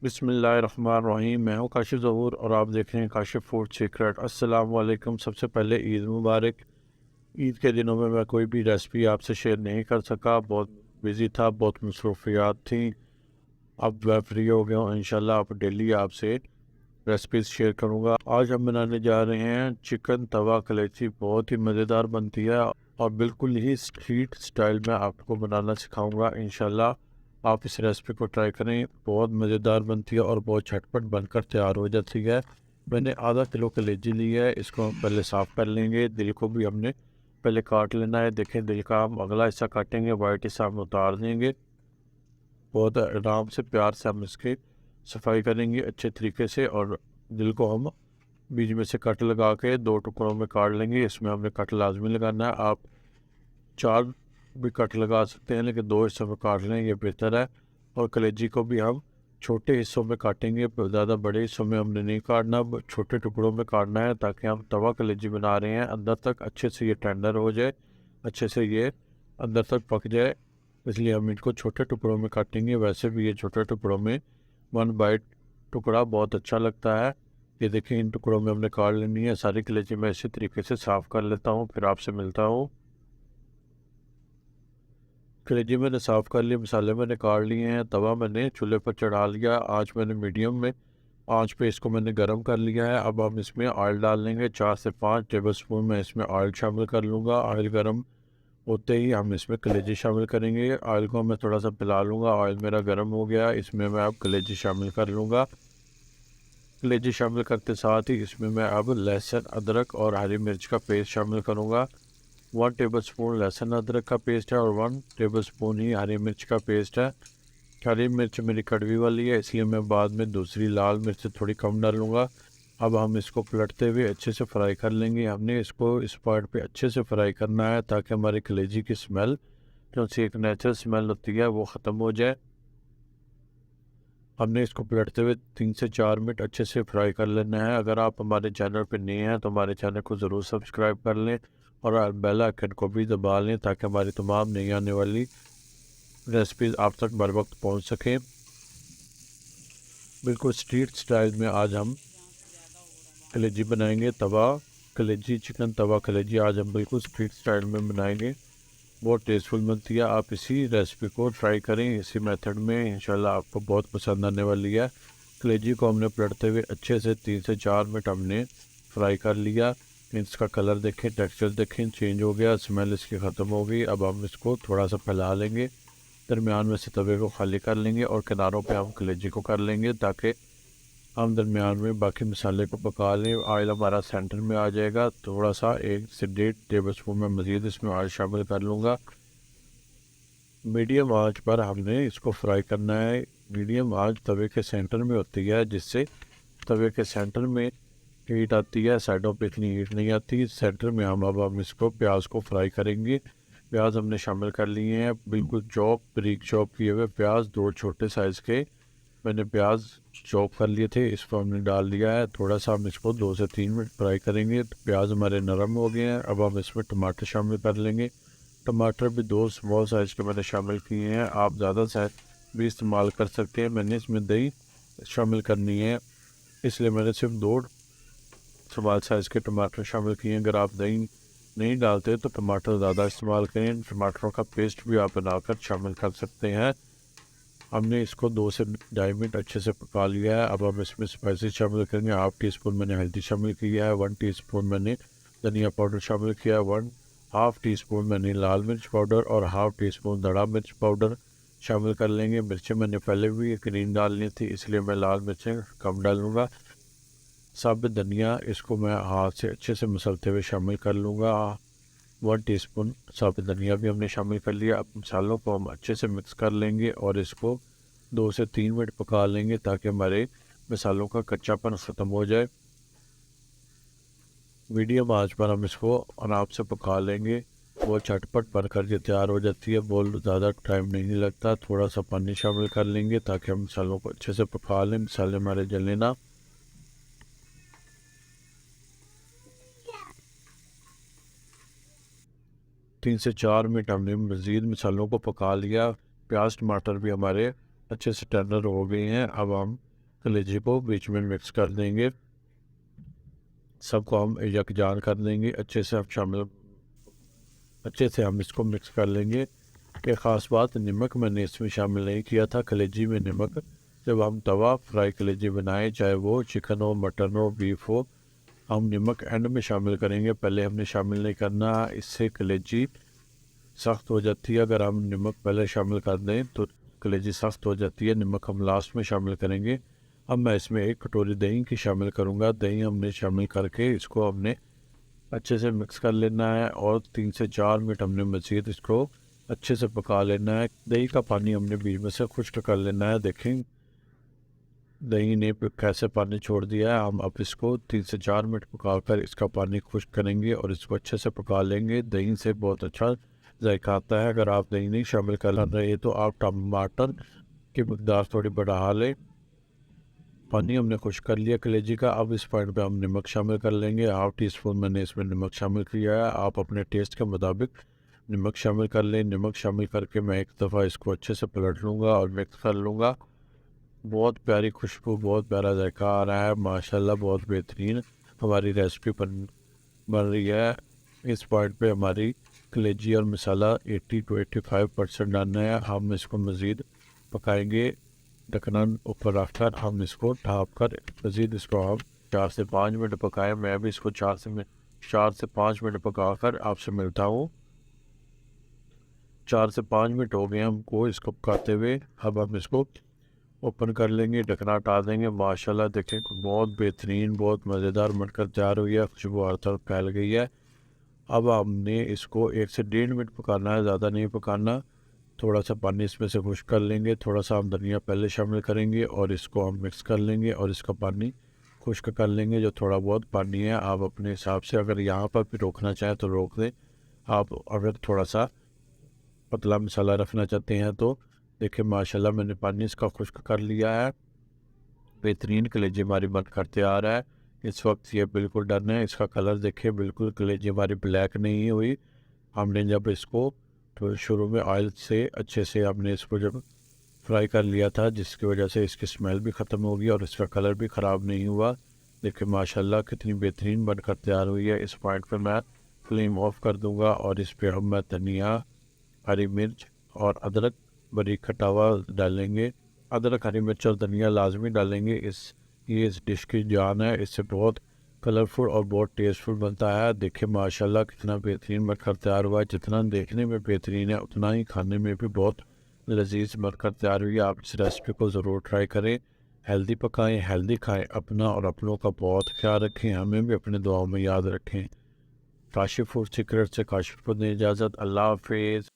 बिस्मिल्लाहिर्रहमानिर्रहीम। मैं हूँ काशिफ़ ज़हूर और आप देख रहे हैं काशिफ़ फूड सीक्रेट। अस्सलाम वालेकुम। सबसे पहले ईद मुबारक। ईद के दिनों में मैं कोई भी रेसिपी आपसे शेयर नहीं कर सका, बहुत बिज़ी था, बहुत मसरूफियात थी। अब मैं फ्री हो गया हूँ, इंशाल्लाह अब डेली आपसे रेसिपीज़ शेयर करूँगा। आज हम बनाने जा रहे हैं चिकन तवा कलेजी। बहुत ही मज़ेदार बनती है और बिल्कुल ही स्ट्रीट स्टाइल में आपको बनाना सिखाऊंगा। इंशाल्लाह आप इस रेसिपी को ट्राई करें, बहुत मज़ेदार बनती है और बहुत झटपट बनकर तैयार हो जाती है। मैंने आधा किलो कलेजी ली है, इसको हम पहले साफ़ कर लेंगे। दिल को भी हमने पहले काट लेना है। देखें, दिल का हम अगला हिस्सा काटेंगे, वाइट हिस्सा हम उतार देंगे। बहुत आराम से प्यार से हम इसकी सफाई करेंगे अच्छे तरीके से, और दिल को हम बीच में से कट लगा के दो टुकड़ों में काट लेंगे। इसमें हमने कट लाजमी लगाना है। आप चार भी कट लगा सकते हैं, लेकिन दो हिस्सों में काट लें, ये बेहतर है। और कलेजी को भी हम छोटे हिस्सों में काटेंगे, ज़्यादा बड़े हिस्सों में हमने नहीं काटना, छोटे टुकड़ों में काटना है, ताकि हम तवा कलेजी बना रहे हैं अंदर तक अच्छे से ये टेंडर हो जाए, अच्छे से ये अंदर तक पक जाए। इसलिए हम इनको छोटे टुकड़ों में काटेंगे। वैसे भी ये छोटे टुकड़ों में वन बाइट टुकड़ा बहुत अच्छा लगता है। ये देखिए, इन टुकड़ों में हमने काट लेनी है सारी कलेजी। मैं इसी तरीके से साफ़ कर लेता हूँ, फिर आपसे मिलता हूँ। कलेजी मैंने साफ़ कर लिया, मसाले मैंने काट लिए हैं। तवा मैंने चूल्हे पर चढ़ा लिया, आँच मैंने मीडियम में आँच पे इसको मैंने गर्म कर लिया है। अब हम इसमें ऑयल डाल लेंगे। 4 से 5 टेबलस्पून मैं इसमें ऑयल शामिल कर लूँगा। ऑयल गर्म होते ही हम इसमें कलेजी शामिल करेंगे। ऑयल को मैं थोड़ा सा पिला लूँगा। ऑयल मेरा गर्म हो गया, इसमें मैं अब कलेजी शामिल कर लूँगा। कलेजी शामिल करते साथ ही इसमें मैं अब लहसुन, अदरक और हरी मिर्च का पेस्ट शामिल करूँगा। 1 टेबलस्पून लहसुन अदरक का पेस्ट है और 1 टेबलस्पून ही हरी मिर्च का पेस्ट है। हरी मिर्च मेरी कड़वी वाली है, इसलिए मैं बाद में दूसरी लाल मिर्च थोड़ी कम डालूँगा। अब हम इसको पलटते हुए अच्छे से फ्राई कर लेंगे। हमने इसको इस पॉइंट पे अच्छे से फ्राई करना है, ताकि हमारी कलेजी की स्मेल, जो सी एक नेचुरल स्मेल होती है, वो ख़त्म हो जाए। हमने इसको पलटते हुए 3 से 4 मिनट अच्छे से फ्राई कर लेना है। अगर आप हमारे चैनल पर नए हैं तो हमारे चैनल को ज़रूर सब्सक्राइब कर लें और बेल आइकन को भी दबा लें, ताकि हमारी तमाम नई आने वाली रेसिपीज़ आप तक बर वक्त पहुँच सकें। बिल्कुल स्ट्रीट स्टाइल में आज हम कलेजी बनाएंगे। तवा कलेजी, चिकन तवा कलेजी आज हम बिल्कुल स्ट्रीट स्टाइल में बनाएंगे। बहुत टेस्टफुल बनती है। आप इसी रेसिपी को ट्राई करें, इसी मेथड में, इंशाल्लाह आपको बहुत पसंद आने वाली है। कलेजी को हमने पलटते हुए अच्छे से 3 से 4 मिनट हमने फ्राई कर लिया। इसका कलर देखें, टेक्सचर देखें, चेंज हो गया, स्मेल इसकी ख़त्म हो गई। अब हम इसको थोड़ा सा फैला लेंगे, दरमियान में से तवे को खाली कर लेंगे और किनारों पे हम कलेजी को कर लेंगे, ताकि हम दरमियान में बाकी मसाले को पका लें। ऑयल हमारा सेंटर में आ जाएगा। थोड़ा सा 1 से 1.5 टेबलस्पून में मज़ीद इसमें ऑयल शामिल कर लूँगा। मीडियम आंच पर हमने इसको फ्राई करना है। मीडियम आंच तवे के सेंटर में होती है, जिससे तवे के सेंटर में हीट आती है, साइडों पे इतनी हीट नहीं आती। सेंटर में हम इसको प्याज को फ्राई करेंगे। प्याज हमने शामिल कर लिए हैं, बिल्कुल बारीक चॉप किए हुए प्याज, 2 छोटे साइज़ के मैंने प्याज चॉप कर लिए थे, इसको हमने डाल दिया है। थोड़ा सा हम इसको 2 से 3 मिनट फ्राई करेंगे। तो प्याज हमारे नरम हो गए हैं। अब हम इसमें टमाटर शामिल कर लेंगे। टमाटर भी 2 स्मॉल साइज़ के मैंने शामिल किए हैं, आप ज़्यादा साइज भी इस्तेमाल कर सकते हैं। मैंने इसमें दही शामिल करनी है, इसलिए मैंने सिर्फ 2 स्मॉल साइज़ के टमाटर शामिल किए हैं। अगर आप दही नहीं डालते तो टमाटर ज़्यादा इस्तेमाल करें। टमाटरों का पेस्ट भी आप बनाकर शामिल कर सकते हैं। हमने इसको 2 से 2.5 मिनट अच्छे से पका लिया है। अब हम इसमें स्पाइसेस शामिल करेंगे। हाफ़ टी स्पून मैंने हल्दी शामिल किया है, 1 टीस्पून मैंने धनिया पाउडर शामिल किया है, 1 हाफ़ टी स्पून मैंने लाल मिर्च पाउडर और हाफ़ टी स्पून धड़ा मिर्च पाउडर शामिल कर लेंगे। मिर्चें मैंने पहले भी ग्रीन डालनी थी, इसलिए मैं लाल मिर्चें कम डालूँगा। साबुत धनिया, इसको मैं हाथ से अच्छे से मसलते हुए शामिल कर लूँगा। 1 टीस्पून साबुत धनिया भी हमने शामिल कर लिया। अब मसालों को हम अच्छे से मिक्स कर लेंगे और इसको 2 से 3 मिनट पका लेंगे, ताकि हमारे मसालों का कच्चापन ख़त्म हो जाए। मीडियम आंच पर हम इसको आराम से पका लेंगे। वो झटपट बनकर ये तैयार हो जाती है, बहुत ज़्यादा टाइम नहीं लगता। थोड़ा सा पानी शामिल कर लेंगे, ताकि हम मसालों को अच्छे से पका लें, मसाले हमारे जले ना। 3 से 4 मिनट हमने मज़ीद मसालों को पका लिया। प्याज टमाटर भी हमारे अच्छे से टेंडर हो गए हैं। अब हम कलेजी को बीच में मिक्स कर देंगे। सबको हम यकजान कर देंगे, अच्छे से हम इसको मिक्स कर लेंगे। एक ख़ास बात, नमक मैंने इसमें शामिल नहीं किया था कलेजी में। नमक जब हम तवा फ्राई कलेजी बनाएं, चाहे वो चिकन हो, मटन हो, बीफ हो, हम नमक एंड में शामिल करेंगे, पहले हमने शामिल नहीं करना। इससे कलेजी सख्त हो जाती है। अगर हम नमक पहले शामिल कर दें तो कलेजी सख्त हो जाती है। नमक हम लास्ट में शामिल करेंगे। अब मैं इसमें 1 कटोरी दही की शामिल करूँगा। दही हमने शामिल करके इसको हमने अच्छे से मिक्स कर लेना है और 3 से 4 मिनट हमने मज़ीद इसको अच्छे से पका लेना है। दही का पानी हमने बीच में से खुश्क कर लेना है। देखें दही ने कैसे पानी छोड़ दिया है। हम अब इसको 3 से 4 मिनट पकाकर इसका पानी खुश्क करेंगे और इसको अच्छे से पका लेंगे। दही से बहुत अच्छा जायका आता है। अगर आप दही नहीं शामिल कर रहे तो आप टमाटर की मकदार थोड़ी बढ़ा लें। पानी हमने खुश्क कर लिया कलेजी का। अब इस पॉइंट पे हम नमक शामिल कर लेंगे। 1/2 टीस्पून मैंने इसमें नमक शामिल किया है। आप अपने टेस्ट के मुताबिक नमक शामिल कर लें। नमक शामिल करके मैं एक दफ़ा इसको अच्छे से पलट लूँगा और मिक्स कर लूँगा। बहुत प्यारी खुशबू, बहुत प्यारा जायका आ रहा है माशाल्लाह। बहुत बेहतरीन हमारी रेसिपी बन रही है। इस पॉइंट पे हमारी कलेजी और मसाला 80 to 85% डालना है। हम इसको मज़ीद पकाएंगे। ढक्कना ऊपर रखकर हम इसको ढाँप कर मज़ीद इसको हम 4 से 5 मिनट पकाएं। मैं भी इसको 4 से 5 मिनट पका कर आपसे मिलता हूँ। 4 से 5 मिनट हो गए हमको इसको पकाते हुए। अब हम इसको ओपन कर लेंगे, ढकना हटा देंगे। माशाल्लाह देखें बहुत बेहतरीन, बहुत मज़ेदार बनकर तैयार हुई है। खुशबू हर तरफ फैल गई है। अब हमने इसको 1 से 1.5 मिनट पकाना है, ज़्यादा नहीं पकाना। थोड़ा सा पानी इसमें से खुश्क कर लेंगे। थोड़ा सा हम धनिया पहले शामिल करेंगे और इसको हम मिक्स कर लेंगे और इसका पानी खुश्क कर लेंगे। जो थोड़ा बहुत पानी है आप अपने हिसाब से, अगर यहाँ पर भी रोकना चाहें तो रोक दें। आप अगर थोड़ा सा पतला मसाला रखना चाहते हैं तो देखिए माशाल्लाह मैंने पानी इसका खुश्क कर लिया है। बेहतरीन कलेजी हमारी बनकर तैयार है। इस वक्त ये बिल्कुल डन है। इसका कलर देखिए, बिल्कुल कलेजी हमारी ब्लैक नहीं हुई। हमने जब इसको तो शुरू में ऑयल से अच्छे से हमने इसको जब फ्राई कर लिया था, जिसकी वजह से इसकी स्मेल भी ख़त्म हो गई और इसका कलर भी ख़राब नहीं हुआ। देखिए माशाल्लाह कितनी बेहतरीन बनकर तैयार हुई है। इस पॉइंट पर मैं फ्लेम ऑफ कर दूंगा और इस पर हम मैं धनिया, हरी मिर्च और अदरक बारीक कटा हुआ डालेंगे। अदरक, हरी मिर्च और धनिया लाजमी डालेंगे। ये इस डिश की जान है। इससे बहुत कलरफुल और बहुत टेस्टफुल बनता है। देखिए माशाल्लाह कितना बेहतरीन बनकर तैयार हुआ है। जितना देखने में बेहतरीन है उतना ही खाने में भी बहुत लजीज बनकर तैयार हुई है। आप इस रेसिपी को ज़रूर ट्राई करें। हेल्दी पकाएं, हेल्दी खाएं। अपना और अपनों का बहुत ख्याल रखें। हमें भी अपने दुआओं में याद रखें। काशिफ फूड सीक्रेट से काशिफ को दें इजाज़त। अल्लाह हाफिज़।